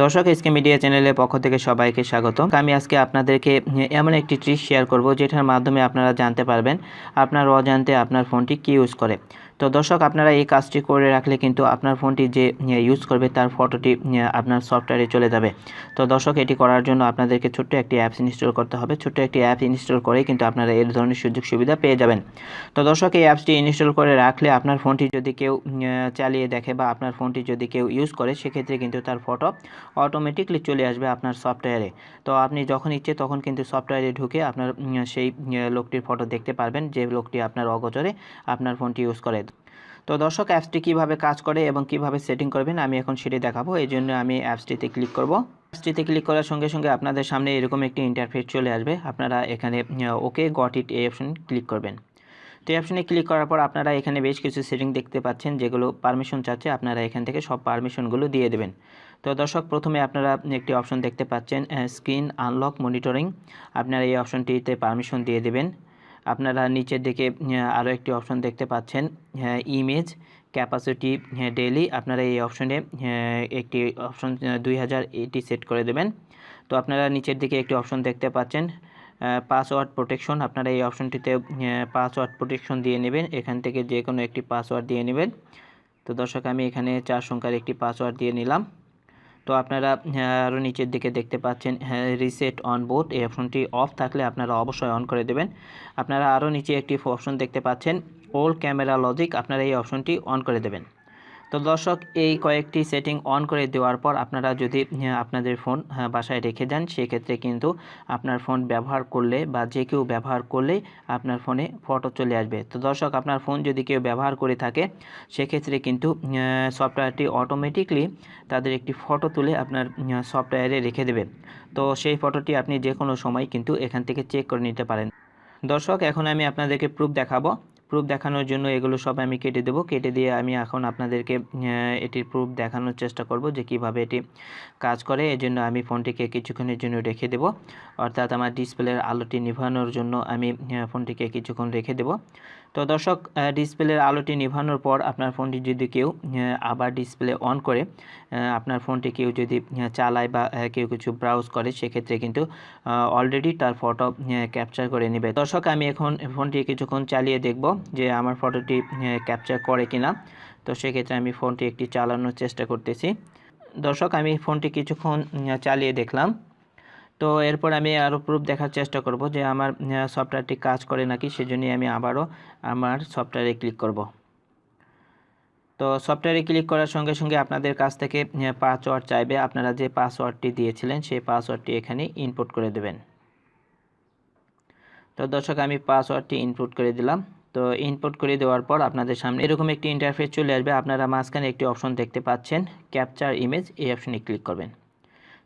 দর্শক SK media চ্যানেলের পক্ষ থেকে সবাইকে স্বাগতম। আমি আজকে আপনাদেরকে এমন একটি ট্রিক শেয়ার করব যেটার মাধ্যমে আপনারা জানতে পারবেন আপনার অজান্তে আপনার ফোনটি কি ইউজ করে। তো দর্শক আপনারা এই কাজটি করে রাখলে কিন্তু আপনার ফোনটি যে ইউজ করবে তার ফটোটি আপনার সফটওয়্যারে চলে যাবে। তো দর্শক এটি করার জন্য আপনাদেরকে ছোট্ট একটি অ্যাপস ইনস্টল করতে হবে। ছোট্ট একটি অ্যাপ ইনস্টল করেই কিন্তু আপনারা এই ধরনের সুযোগ সুবিধা পেয়ে যাবেন। তো দর্শক এই অ্যাপসটি ইনস্টল করে রাখলে আপনার ফোনটি যদি কেউ চালিয়ে দেখে বা আপনার ফোনটি যদি কেউ ইউজ করে সেক্ষেত্রে কিন্তু তার ফটো অটোমেটিকলি চলে আসবে আপনার সফটওয়্যারে। তো আপনি যখন ইচ্ছে তখন কিন্তু সফটওয়্যারে ঢুকে আপনার সেই লোকটির ফটো দেখতে পারবেন যে লোকটি আপনার অগোচরে আপনার ফোনটি ইউজ করে। তো দর্শক অ্যাপসটি কিভাবে কাজ করে এবং কিভাবে সেটিং করবেন আমি এখন সেটি দেখাবো। এই জন্য আমি অ্যাপসটিতে ক্লিক করব। অ্যাপসটিতে ক্লিক করার সঙ্গে সঙ্গে আপনাদের সামনে এরকম একটি ইন্টারফেস চলে আসবে। আপনারা এখানে ওকে গট ইট এই অপশন ক্লিক করবেন। তো এই অপশনে ক্লিক করার পর আপনারা এখানে বেশ কিছু সেটিং দেখতে পাচ্ছেন যেগুলো পারমিশন চাচ্ছে। আপনারা এখান থেকে সব পারমিশনগুলো দিয়ে দেবেন। তো দর্শক প্রথমে আপনারা একটি অপশন দেখতে পাচ্ছেন স্ক্রিন আনলক মনিটরিং। আপনারা এই অপশনটিতে পারমিশন দিয়ে দেবেন। আপনারা নিচের দিকে আরও একটি অপশন দেখতে পাচ্ছেন ইমেজ ক্যাপাসিটি ডেইলি। আপনারা এই অপশনে একটি অপশন 2000 এটি সেট করে দেবেন। তো আপনারা নিচের দিকে একটি অপশন দেখতে পাচ্ছেন পাসওয়ার্ড প্রোটেকশন। আপনারা এই অপশনটিতে পাসওয়ার্ড প্রোটেকশন দিয়ে নেবেন। এখান থেকে যে কোনো একটি পাসওয়ার্ড দিয়ে নেবেন। তো দর্শক আমি এখানে 4 সংখ্যার একটি পাসওয়ার্ড দিয়ে নিলাম। তো আপনারা আরও নিচের দিকে দেখতে পাচ্ছেন রিসেট অন বোথ। এই অপশনটি অফ থাকলে আপনারা অবশ্যই অন করে দেবেন। আপনারা আরও নিচে একটি অপশন দেখতে পাচ্ছেন ওল্ড ক্যামেরা লজিক। আপনারা এই অপশনটি অন করে দেবেন। তো দর্শক এই কয়েকটি সেটিং অন করে দেওয়ার পর আপনারা যদি আপনাদের ফোন বাসায় রেখে যান সেক্ষেত্রে কিন্তু আপনার ফোন ব্যবহার করলে বা যে কেউ ব্যবহার করলেই আপনার ফোনে ফটো চলে আসবে। তো দর্শক আপনার ফোন যদি কেউ ব্যবহার করে থাকে সেক্ষেত্রে কিন্তু সফটওয়্যারটি অটোমেটিকলি তাদের একটি ফটো তুলে আপনার সফটওয়্যারে রেখে দেবে। তো সেই ফটোটি আপনি যে কোনো সময় কিন্তু এখান থেকে চেক করে নিতে পারেন। দর্শক এখন আমি আপনাদেরকে প্রুফ দেখাবো। প্রুফ দেখানোর জন্য এগুলো সব আমি কেটে দেবো। কেটে দিয়ে আমি এখন আপনাদেরকে এটির প্রুফ দেখানোর চেষ্টা করব যে কিভাবে এটি কাজ করে। এজন্য আমি ফোনটিকে কিছুক্ষণের জন্য রেখে দেব, অর্থাৎ আমার ডিসপ্লের আলোটি নিভানোর জন্য আমি ফোনটিকে কিছুক্ষণ রেখে দেব। তো দর্শক ডিসপ্লের আলোটি নিভানোর পর আপনার ফোনটি যদি কেউ আবার ডিসপ্লে অন করে আপনার ফোনটি কেউ যদি চালায় বা কেউ কিছু ব্রাউজ করে সেক্ষেত্রে কিন্তু অলরেডি তার ফটো ক্যাপচার করে নেবে। দর্শক আমি এখন ফোনটি কিছুক্ষণ চালিয়ে দেখব যে আমার ফটোটি ক্যাপচার করে কিনা। তো সেক্ষেত্রে আমি ফোনটি একটি চালানোর চেষ্টা করতেছি। দর্শক আমি ফোনটি কিছুক্ষণ চালিয়ে দেখলাম। তো এরপর আমি আরও প্রুফ দেখার চেষ্টা করব যে আমার সফটওয়্যারটি কাজ করে নাকি। সেজন্যই আমি আবারও আমার সফটওয়্যারে ক্লিক করব। তো সফটওয়্যারে ক্লিক করার সঙ্গে সঙ্গে আপনাদের কাছ থেকে পাসওয়ার্ড চাইবে। আপনারা যে পাসওয়ার্ডটি দিয়েছিলেন সেই পাসওয়ার্ডটি এখানে ইনপুট করে দেবেন। তো দর্শক আমি পাসওয়ার্ডটি ইনপুট করে দিলাম। তো ইনপুট করে দেওয়ার পর আপনাদের সামনে এরকম একটি ইন্টারফেস চলে আসবে। আপনারা মাঝখানে একটি অপশন দেখতে পাচ্ছেন ক্যাপচার ইমেজ, এই অপশনে ক্লিক করবেন।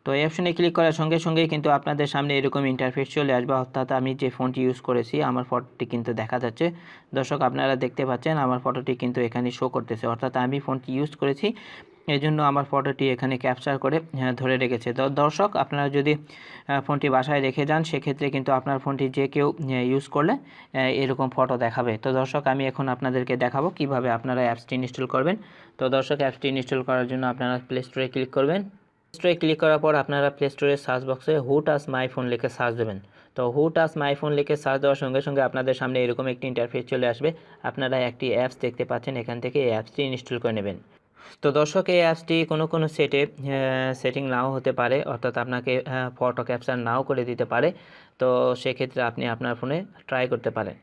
তো এই অপশনে ক্লিক করার সঙ্গে সঙ্গেই কিন্তু আপনাদের সামনে এরকম ইন্টারফেস চলে আসবে, অর্থাৎ আমি যে ফোনটি ইউজ করেছি আমার ফটোটি কিন্তু দেখা যাচ্ছে। দর্শক আপনারা দেখতে পাচ্ছেন আমার ফটোটি কিন্তু এখানে শো করতেছে, অর্থাৎ আমি ফোনটি ইউজ করেছি এই জন্য আমার ফটোটি এখানে ক্যাপচার করে ধরে রেখেছে। তো দর্শক আপনারা যদি ফোনটি বাসায় রেখে যান সেক্ষেত্রে কিন্তু আপনার ফোনটি যে কেউ ইউজ করলে এরকম ফটো দেখাবে। তো দর্শক আমি এখন আপনাদেরকে দেখাবো কিভাবে আপনারা অ্যাপসটি ইনস্টল করবেন। তো দর্শক অ্যাপসটি ইনস্টল করার জন্য আপনারা প্লে স্টোরে ক্লিক করবেন। স্টোরে ক্লিক করার পর আপনারা প্লে স্টোরের সার্চ বক্সে হু টাচ মাই ফোন লিখে সার্চ দেবেন। তো হু টাচ মাই ফোন লিখে সার্চ দেওয়ার সঙ্গে সঙ্গে আপনাদের সামনে এরকম একটি ইন্টারফেস চলে আসবে। আপনারা একটি অ্যাপস দেখতে পাচ্ছেন, এখান থেকে এই অ্যাপসটি ইনস্টল করে নেবেন। তো দর্শক এই অ্যাপসটি কোনো সেটে সেটিং নাও হতে পারে, অর্থাৎ আপনাকে ফটো ক্যাপচার নাও করে দিতে পারে। তো সেক্ষেত্রে আপনি আপনার ফোনে ট্রাই করতে পারেন।